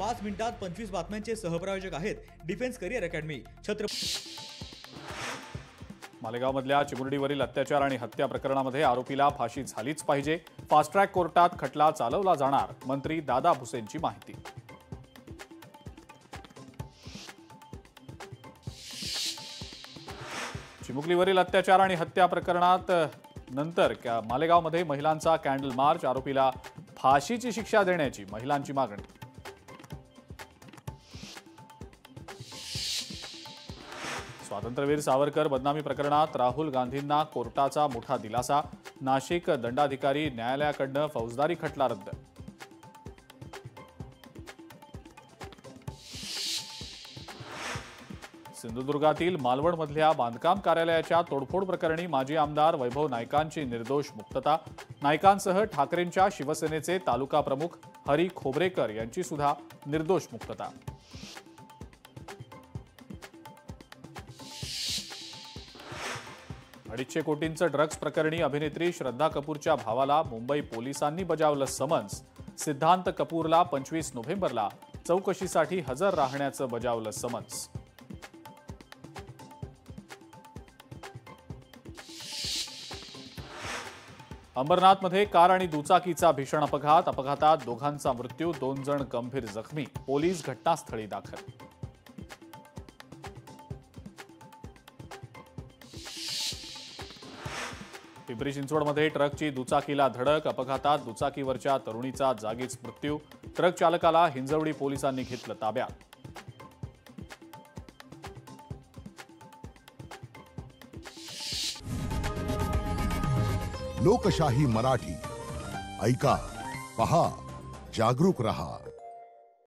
5 मिनिटात 25 बातम्यांचे सहप्रायोजक आहेत डिफेन्स करिअर अकॅडमी. मालेगावमधल्या चिमुरडीवरील अत्याचार आणि हत्या प्रकरणामध्ये आरोपीला फाशी झालीच पाहिजे. फास्ट ट्रॅक कोर्टात खटला चालवला जाणार, मंत्री दादा भुसेंची माहिती. चिमुकलीवरील अत्याचार आणि हत्या प्रकरणात नंतर मालेगावमध्ये महिलांचा कॅन्डल मार्च. आरोपीला फाशीची शिक्षा देण्याची महिलांची मागणी. स्वातंत्र्यवीर सावरकर बदनामी प्रकरणात राहुल गांधींना कोर्टाचा मोठा दिलासा. नाशिक दंडाधिकारी न्यायालयाकडून फौजदारी खटला रद्द. सिंधुदुर्गातील मालवणमधल्या बांधकाम कार्यालयाच्या तोडफोड प्रकरणी माजी आमदार वैभव नाईकांची निर्दोष मुक्तता. नाईकांसह ठाकरेंच्या शिवसेनेचे तालुका प्रमुख हरी खोबरेकर यांची सुद्धा निर्दोष मुक्तता. $250 कोटींचं ड्रग्ज प्रकरणी अभिनेत्री श्रद्धा कपूरच्या भावाला मुंबई पोलिसांनी बजावलं समन्स. सिद्धांत कपूरला 25 नोव्हेंबरला चौकशीसाठी हजर राहण्याचं बजावलं समन्स. अंबरनाथमध्ये कार आणि दुचाकीचा भीषण अपघात. अपघातात दोघांचा मृत्यू, 2 जण गंभीर जखमी. पोलीस घटनास्थळी दाखल. पिंपरी चिंचवडमध्ये ट्रकची दुचाकीला धडक. अपघातात दुचाकीवरच्या तरुणीचा जागीच मृत्यू. ट्रक चालकाला हिंजवडी पोलिसांनी घेतलं ताब्यात. लोकशाही मराठी ऐका, पहा, जागरूक रहा.